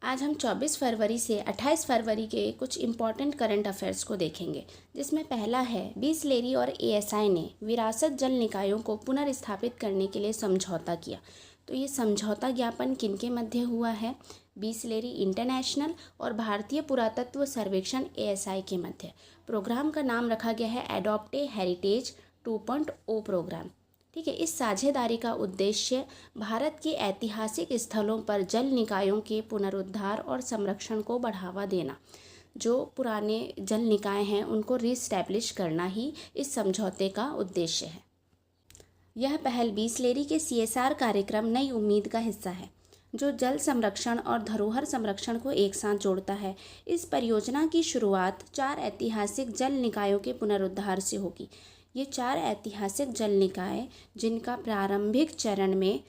आज हम 24 फरवरी से 28 फरवरी के कुछ इम्पॉर्टेंट करंट अफेयर्स को देखेंगे, जिसमें पहला है बिसलेरी और एएसआई ने विरासत जल निकायों को पुनर्स्थापित करने के लिए समझौता किया। तो ये समझौता ज्ञापन किनके मध्य हुआ है? बिसलेरी इंटरनेशनल और भारतीय पुरातत्व सर्वेक्षण एएसआई के मध्य। प्रोग्राम का नाम रखा गया है एडॉप्ट ए हेरिटेज 2.0 प्रोग्राम। ठीक है, इस साझेदारी का उद्देश्य भारत के ऐतिहासिक स्थलों पर जल निकायों के पुनरुद्धार और संरक्षण को बढ़ावा देना। जो पुराने जल निकाय हैं उनको रीस्टैब्लिश करना ही इस समझौते का उद्देश्य है। यह पहल बिसलेरी के सीएसआर कार्यक्रम नई उम्मीद का हिस्सा है, जो जल संरक्षण और धरोहर संरक्षण को एक साथ जोड़ता है। इस परियोजना की शुरुआत 4 ऐतिहासिक जल निकायों के पुनरुद्धार से होगी। ये 4 ऐतिहासिक जल निकाय जिनका प्रारंभिक चरण में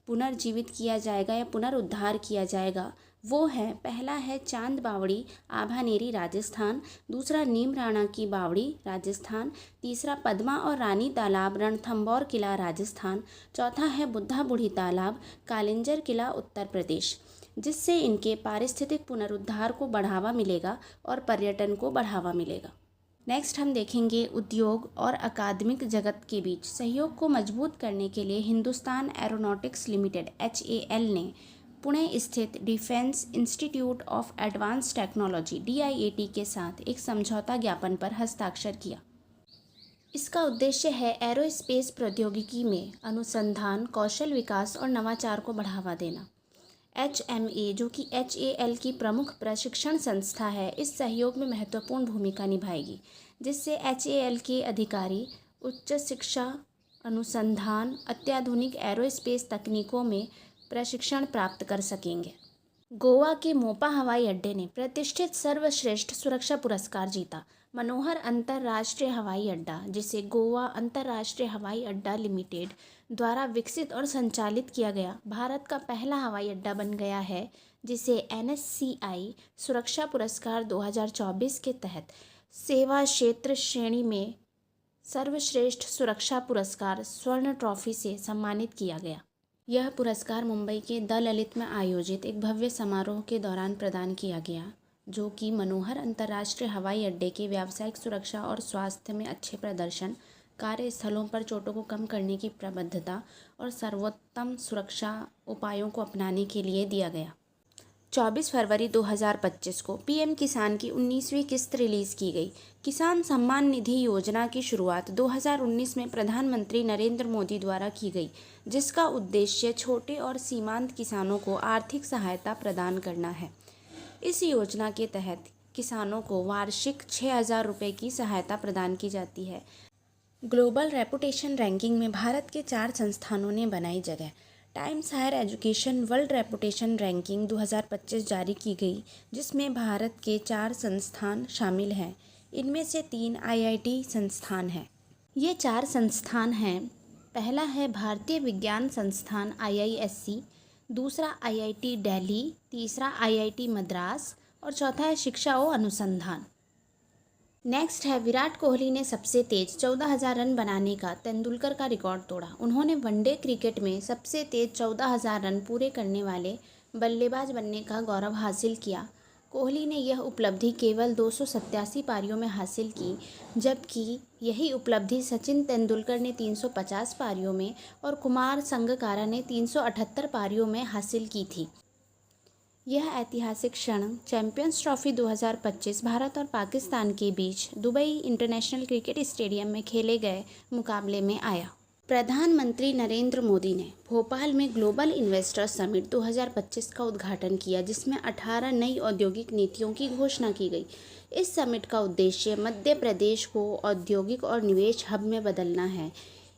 पुनर्जीवित किया जाएगा या पुनरुद्धार किया जाएगा वो है, पहला है चांद बावड़ी आभानेरी राजस्थान, दूसरा नीमराणा की बावड़ी राजस्थान, तीसरा पद्मा और रानी तालाब रणथंभौर किला राजस्थान, चौथा है बुद्धा बूढ़ी तालाब कालिंजर किला उत्तर प्रदेश, जिससे इनके पारिस्थितिक पुनरुद्धार को बढ़ावा मिलेगा और पर्यटन को बढ़ावा मिलेगा। नेक्स्ट हम देखेंगे उद्योग और अकादमिक जगत के बीच सहयोग को मजबूत करने के लिए हिंदुस्तान एरोनॉटिक्स लिमिटेड HAL ने पुणे स्थित defence institute of advance technology DIAT के साथ एक समझौता ज्ञापन पर हस्ताक्षर किया। इसका उद्देश्य है एरोस्पेस प्रौद्योगिकी में अनुसंधान, कौशल विकास और नवाचार को बढ़ावा देना। HMA, जो कि HAL की प्रमुख प्रशिक्षण संस्था है, इस सहयोग में महत्वपूर्ण भूमिका निभाएगी, जिससे HAL के अधिकारी उच्च शिक्षा, अनुसंधान, अत्याधुनिक एरोस्पेस तकनीकों में प्रशिक्षण प्राप्त कर सकेंगे। गोवा के मोपा हवाई अड्डे ने प्रतिष्ठित सर्वश्रेष्ठ सुरक्षा पुरस्कार जीता। मनोहर अंतर्राष्ट्रीय हवाई अड्डा, जिसे गोवा अंतर्राष्ट्रीय हवाई अड्डा लिमिटेड द्वारा विकसित और संचालित किया गया, भारत का पहला हवाई अड्डा बन गया है, जिसे NSCI सुरक्षा पुरस्कार 2024 के तहत सेवा क्षेत्र श्रेणी में सर्वश्रेष्ठ सुरक्षा पुरस्कार स्वर्ण ट्रॉफी से सम्मानित किया गया। यह पुरस्कार मुंबई के द ललित में आयोजित एक भव्य समारोह के दौरान प्रदान किया गया, जो कि मनोहर अंतर्राष्ट्रीय हवाई अड्डे के व्यावसायिक सुरक्षा और स्वास्थ्य में अच्छे प्रदर्शन, कार्यस्थलों पर चोटों को कम करने की प्रबद्धता और सर्वोत्तम सुरक्षा उपायों को अपनाने के लिए दिया गया। 24 फरवरी 2025 को PM किसान की 19वीं किस्त रिलीज़ की गई। किसान सम्मान निधि योजना की शुरुआत 2019 में प्रधानमंत्री नरेंद्र मोदी द्वारा की गई, जिसका उद्देश्य छोटे और सीमांत किसानों को आर्थिक सहायता प्रदान करना है। इस योजना के तहत किसानों को वार्षिक 6,000 रुपये की सहायता प्रदान की जाती है। ग्लोबल रेपुटेशन रैंकिंग में भारत के 4 संस्थानों ने बनाई जगह। Times Higher Education World Reputation Ranking 2025 जारी की गई, जिसमें भारत के 4 संस्थान शामिल हैं। इनमें से 3 IIT संस्थान हैं। ये 4 संस्थान हैं, पहला है भारतीय विज्ञान संस्थान IISc, दूसरा IIT दिल्ली, तीसरा IIT मद्रास और चौथा है शिक्षा और अनुसंधान। नेक्स्ट है विराट कोहली ने सबसे तेज 14,000 रन बनाने का तेंदुलकर का रिकॉर्ड तोड़ा। उन्होंने वनडे क्रिकेट में सबसे तेज 14,000 रन पूरे करने वाले बल्लेबाज बनने का गौरव हासिल किया। कोहली ने यह उपलब्धि केवल 287 पारियों में हासिल की, जबकि यही उपलब्धि सचिन तेंदुलकर ने 350 पारियों में और कुमार संगकारा ने 378 पारियों में हासिल की थी। यह ऐतिहासिक क्षण चैंपियंस ट्रॉफी 2025 भारत और पाकिस्तान के बीच दुबई इंटरनेशनल क्रिकेट स्टेडियम में खेले गए मुकाबले में आया। प्रधानमंत्री नरेंद्र मोदी ने भोपाल में ग्लोबल इन्वेस्टर समिट 2025 का उद्घाटन किया, जिसमें 18 नई औद्योगिक नीतियों की घोषणा की गई। इस समिट का उद्देश्य मध्य प्रदेश को औद्योगिक और निवेश हब में बदलना है।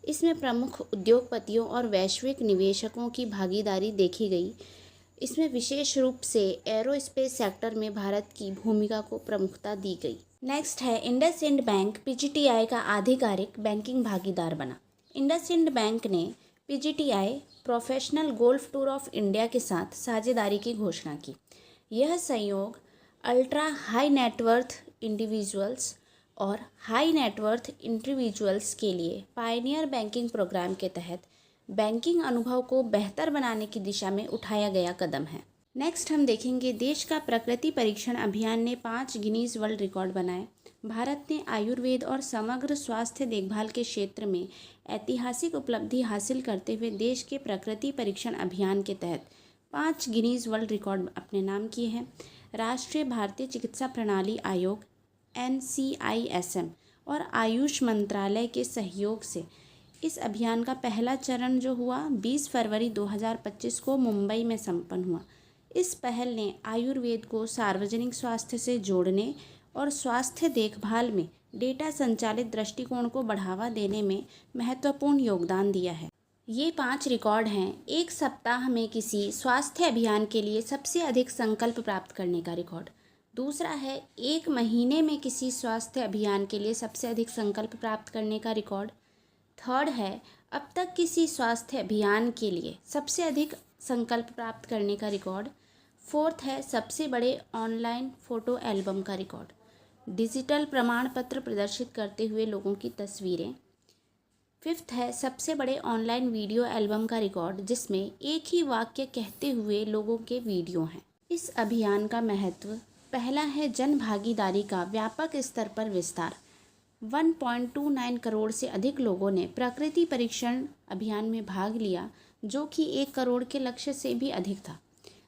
इसमें प्रमुख उद्योगपतियों और वैश्विक निवेशकों की भागीदारी देखी गई। इसमें विशेष रूप से एरोस्पेस सेक्टर में भारत की भूमिका को प्रमुखता दी गई। नेक्स्ट है इंडसइंड बैंक PGTI का आधिकारिक बैंकिंग भागीदार बना। इंडसइंड बैंक ने PGTI professional golf tour of India के साथ साझेदारी की घोषणा की। यह संयोग अल्ट्रा हाई नेटवर्थ इंडिविजुअल्स और हाई नेटवर्थ इंडिविजुअल्स के लिए पायनियर बैंकिंग प्रोग्राम के तहत बैंकिंग अनुभव को बेहतर बनाने की दिशा में उठाया गया कदम है। नेक्स्ट हम देखेंगे देश का प्रकृति परीक्षण अभियान ने 5 गिनीज वर्ल्ड रिकॉर्ड बनाए। भारत ने आयुर्वेद और समग्र स्वास्थ्य देखभाल के क्षेत्र में ऐतिहासिक उपलब्धि हासिल करते हुए देश के प्रकृति परीक्षण अभियान के तहत 5 गिनीज वर्ल्ड रिकॉर्ड अपने नाम किए हैं। राष्ट्रीय भारतीय चिकित्सा प्रणाली आयोग NCISM और आयुष मंत्रालय के सहयोग से इस अभियान का पहला चरण जो हुआ 20 फरवरी 2025 को मुंबई में संपन्न हुआ। इस पहल ने आयुर्वेद को सार्वजनिक स्वास्थ्य से जोड़ने और स्वास्थ्य देखभाल में डेटा संचालित दृष्टिकोण को बढ़ावा देने में महत्वपूर्ण योगदान दिया है। ये 5 रिकॉर्ड हैं। एक सप्ताह में किसी स्वास्थ्य अभियान के लिए सबसे अधिक संकल्प प्राप्त करने का रिकॉर्ड। दूसरा है 1 महीने में किसी स्वास्थ्य अभियान के लिए सबसे अधिक संकल्प प्राप्त करने का रिकॉर्ड। थर्ड है अब तक किसी स्वास्थ्य अभियान के लिए सबसे अधिक संकल्प प्राप्त करने का रिकॉर्ड। फोर्थ है सबसे बड़े ऑनलाइन फ़ोटो एल्बम का रिकॉर्ड। डिजिटल प्रमाण पत्र प्रदर्शित करते हुए लोगों की तस्वीरें। फिफ्थ है सबसे बड़े ऑनलाइन वीडियो एल्बम का रिकॉर्ड जिसमें एक ही वाक्य कहते हुए लोगों के वीडियो हैं। इस अभियान का महत्व पहला है जन भागीदारी का व्यापक स्तर पर विस्तार। 1.29 करोड़ से अधिक लोगों ने प्रकृति परीक्षण अभियान में भाग लिया जो कि 1 करोड़ के लक्ष्य से भी अधिक था।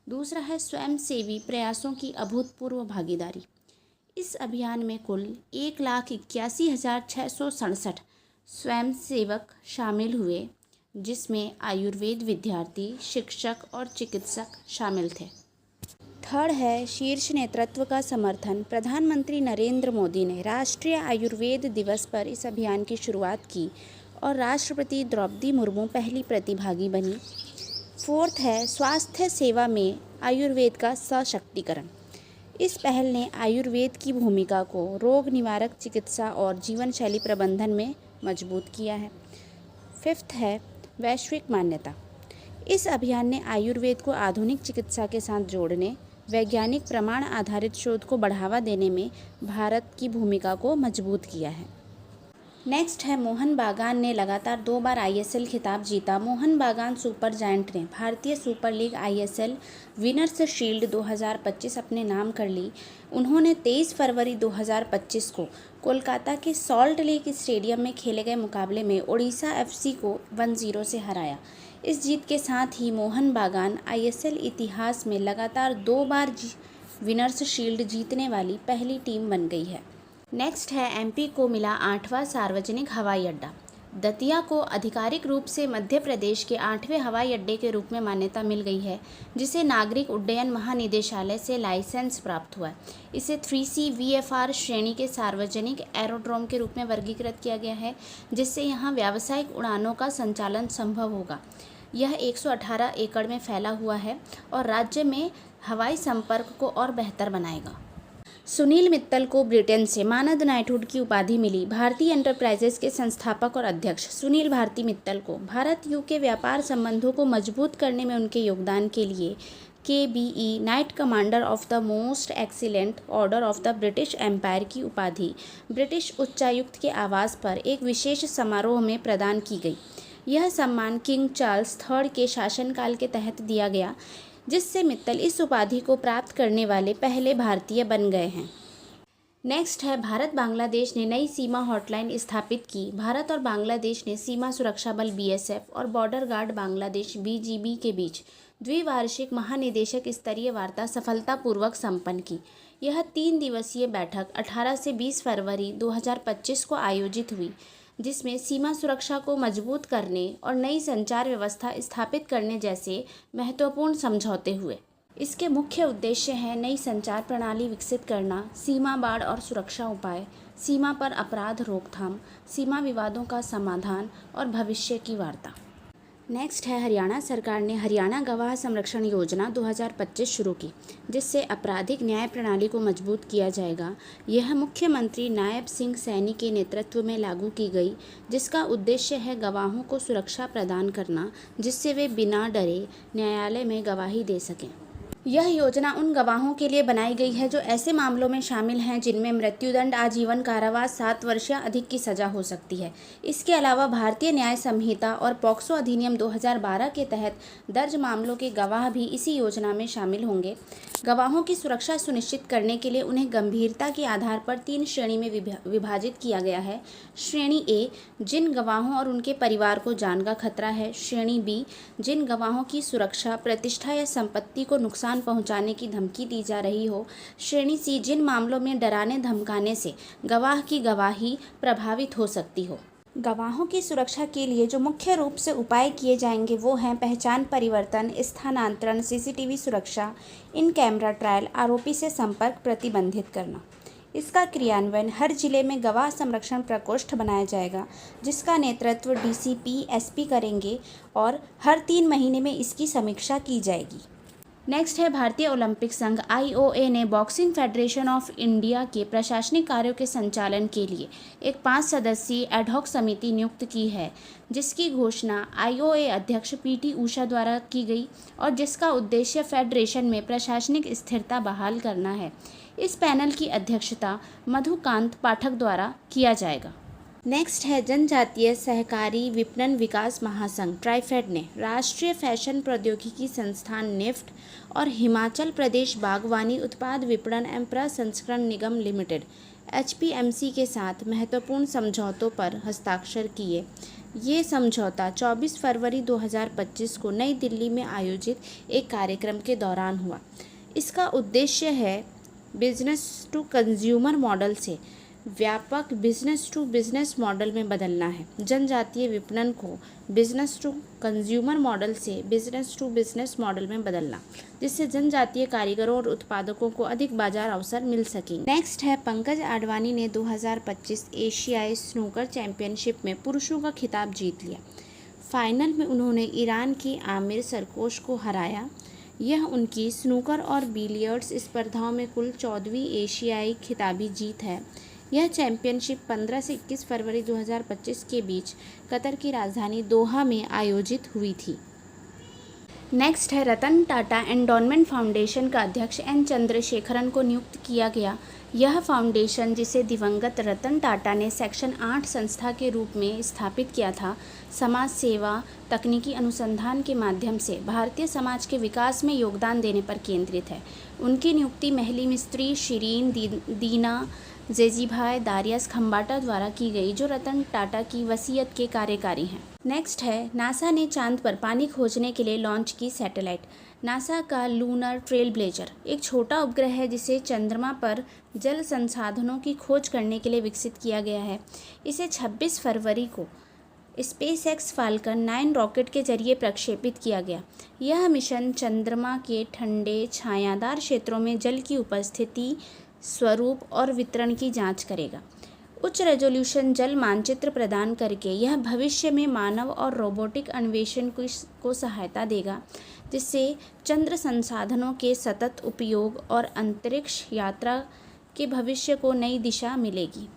दूसरा है स्वयंसेवी प्रयासों की अभूतपूर्व भागीदारी। इस अभियान में कुल 1,81,667 स्वयंसेवक शामिल हुए जिसमें आयुर्वेद विद्यार्थी, शिक्षक और चिकित्सक शामिल थे। थर्ड है शीर्ष नेतृत्व का समर्थन। प्रधानमंत्री नरेंद्र मोदी ने राष्ट्रीय आयुर्वेद दिवस पर इस अभियान की शुरुआत की और राष्ट्रपति द्रौपदी मुर्मू पहली प्रतिभागी बनी। फोर्थ है स्वास्थ्य सेवा में आयुर्वेद का सशक्तिकरण। इस पहल ने आयुर्वेद की भूमिका को रोग निवारक चिकित्सा और जीवन शैली प्रबंधन में मजबूत किया है। फिफ्थ है वैश्विक मान्यता। इस अभियान ने आयुर्वेद को आधुनिक चिकित्सा के साथ जोड़ने, वैज्ञानिक प्रमाण आधारित शोध को बढ़ावा देने में भारत की भूमिका को मजबूत किया है। नेक्स्ट है मोहन बागान ने लगातार 2 बार ISL खिताब जीता। मोहन बागान सुपर जायंट ने भारतीय super league ISL winners shield 2025 अपने नाम कर ली। उन्होंने 23 फरवरी 2025 को कोलकाता के सॉल्ट लेक स्टेडियम में खेले गए मुकाबले में ओडिशा FC को 1-0 से हराया। इस जीत के साथ ही मोहन बागान ISL इतिहास में लगातार 2 बार विनर्स शील्ड जीतने वाली पहली टीम बन गई है। नेक्स्ट है MP को मिला 8वां सार्वजनिक हवाई अड्डा। दतिया को आधिकारिक रूप से मध्य प्रदेश के 8वें हवाई अड्डे के रूप में मान्यता मिल गई है जिसे नागरिक उड्डयन महानिदेशालय से लाइसेंस प्राप्त हुआ है। इसे 3C VFR श्रेणी के सार्वजनिक एरोड्रोम के रूप में वर्गीकृत किया गया है जिससे यहाँ व्यावसायिक उड़ानों का संचालन संभव होगा। यह 118 एकड़ में फैला हुआ है और राज्य में हवाई संपर्क को और बेहतर बनाएगा। सुनील मित्तल को ब्रिटेन से मानद नाइटहुड की उपाधि मिली। भारतीय एंटरप्राइजेस के संस्थापक और अध्यक्ष सुनील भारती मित्तल को भारत UK व्यापार संबंधों को मजबूत करने में उनके योगदान के लिए KBE Knight Commander of the Most Excellent Order of the British Empire की उपाधि ब्रिटिश उच्चायुक्त के आवास पर एक विशेष समारोह में प्रदान की गई। यह सम्मान किंग चार्ल्स III के शासनकाल के तहत दिया गया जिससे मित्तल इस उपाधि को प्राप्त करने वाले पहले भारतीय बन गए हैं। नेक्स्ट है भारत बांग्लादेश ने नई सीमा हॉटलाइन स्थापित की। भारत और बांग्लादेश ने सीमा सुरक्षा बल BSF और बॉर्डर गार्ड बांग्लादेश BGB के बीच द्विवार्षिक महानिदेशक स्तरीय वार्ता सफलतापूर्वक संपन्न की। यह 3 दिवसीय बैठक 18 से 20 फरवरी 2025 को आयोजित हुई जिसमें सीमा सुरक्षा को मजबूत करने और नई संचार व्यवस्था स्थापित करने जैसे महत्वपूर्ण समझौते हुए। इसके मुख्य उद्देश्य हैं नई संचार प्रणाली विकसित करना, सीमा बाड़ और सुरक्षा उपाय, सीमा पर अपराध रोकथाम, सीमा विवादों का समाधान और भविष्य की वार्ता। नेक्स्ट है हरियाणा सरकार ने हरियाणा गवाह संरक्षण योजना 2025 शुरू की जिससे आपराधिक न्याय प्रणाली को मजबूत किया जाएगा। यह मुख्यमंत्री नायब सिंह सैनी के नेतृत्व में लागू की गई जिसका उद्देश्य है गवाहों को सुरक्षा प्रदान करना जिससे वे बिना डरे न्यायालय में गवाही दे सकें। यह योजना उन गवाहों के लिए बनाई गई है जो ऐसे मामलों में शामिल हैं जिनमें मृत्युदंड, आजीवन कारावास, 7 वर्ष या अधिक की सज़ा हो सकती है। इसके अलावा भारतीय न्याय संहिता और पॉक्सो अधिनियम 2012 के तहत दर्ज मामलों के गवाह भी इसी योजना में शामिल होंगे। गवाहों की सुरक्षा सुनिश्चित करने के लिए उन्हें गंभीरता के आधार पर 3 श्रेणी में विभाजित किया गया है। श्रेणी ए, जिन गवाहों और उनके परिवार को जान का खतरा है। श्रेणी बी, जिन गवाहों की सुरक्षा, प्रतिष्ठा या संपत्ति को नुकसान पहुंचाने की धमकी दी जा रही हो। श्रेणी सी, जिन मामलों में डराने धमकाने से गवाह की गवाही प्रभावित हो सकती हो। गवाहों की सुरक्षा के लिए जो मुख्य रूप से उपाय किए जाएंगे वो हैं पहचान परिवर्तन, स्थानांतरण, सीसीटीवी सुरक्षा, इन कैमरा ट्रायल, आरोपी से संपर्क प्रतिबंधित करना। इसका क्रियान्वयन हर जिले में गवाह संरक्षण प्रकोष्ठ बनाया जाएगा, जिसका नेतृत्व डीसीपी, एसपी करेंगे और हर 3 महीने में इसकी समीक्षा की जाएगी। नेक्स्ट है भारतीय ओलंपिक संघ IOA ने बॉक्सिंग फेडरेशन ऑफ इंडिया के प्रशासनिक कार्यों के संचालन के लिए एक 5 सदस्यीय एडहॉक समिति नियुक्त की है, जिसकी घोषणा IOA अध्यक्ष PT ऊषा द्वारा की गई और जिसका उद्देश्य फेडरेशन में प्रशासनिक स्थिरता बहाल करना है। इस पैनल की अध्यक्षता मधुकांत पाठक द्वारा किया जाएगा। नेक्स्ट है जनजातीय सहकारी विपणन विकास महासंघ ट्राइफेड ने राष्ट्रीय फैशन प्रौद्योगिकी संस्थान निफ्ट और हिमाचल प्रदेश बागवानी उत्पाद विपणन एवं प्रसंस्करण निगम लिमिटेड HPMC के साथ महत्वपूर्ण समझौतों पर हस्ताक्षर किए। ये समझौता 24 फरवरी 2025 को नई दिल्ली में आयोजित एक कार्यक्रम के दौरान हुआ। इसका उद्देश्य है बिजनेस टू कंज्यूमर मॉडल से व्यापक बिजनेस टू बिजनेस मॉडल में बदलना है। जनजातीय विपणन को बिजनेस टू कंज्यूमर मॉडल से बिजनेस टू बिजनेस मॉडल में बदलना, जिससे जनजातीय कारीगरों और उत्पादकों को अधिक बाजार अवसर मिल सकेंगे। नेक्स्ट है पंकज आडवाणी ने 2025 एशियाई स्नूकर चैंपियनशिप में पुरुषों का खिताब जीत लिया। फाइनल में उन्होंने ईरान की आमिर सरकोश को हराया। यह उनकी स्नूकर और बिलियर्ड्स स्पर्धाओं में कुल 14वीं एशियाई खिताबी जीत है। यह चैंपियनशिप 15 से 21 फरवरी 2025 के बीच कतर की राजधानी दोहा में आयोजित हुई थी। नेक्स्ट है रतन टाटा एंडोनमेंट फाउंडेशन का अध्यक्ष N चंद्रशेखरन को नियुक्त किया गया। यह फाउंडेशन, जिसे दिवंगत रतन टाटा ने सेक्शन 8 संस्था के रूप में स्थापित किया था, समाज सेवा, तकनीकी अनुसंधान के माध्यम से भारतीय समाज के विकास में योगदान देने पर केंद्रित है। उनकी नियुक्ति महली मिस्त्री शिरीन दीना जेजीभाई दारियास खम्बाटा द्वारा की गई, जो रतन टाटा की वसीयत के कार्यकारी हैं। नेक्स्ट है नासा ने चांद पर पानी खोजने के लिए लॉन्च की सैटेलाइट। नासा का लूनर ट्रेल ब्लेजर एक छोटा उपग्रह है जिसे चंद्रमा पर जल संसाधनों की खोज करने के लिए विकसित किया गया है। इसे 26 फरवरी को SpaceX फाल्कन 9 रॉकेट के जरिए प्रक्षेपित किया गया। यह मिशन चंद्रमा के ठंडे छायादार क्षेत्रों में जल की उपस्थिति, स्वरूप और वितरण की जांच करेगा। उच्च रेजोल्यूशन जल मानचित्र प्रदान करके यह भविष्य में मानव और रोबोटिक अन्वेषण को सहायता देगा, जिससे चंद्र संसाधनों के सतत उपयोग और अंतरिक्ष यात्रा के भविष्य को नई दिशा मिलेगी।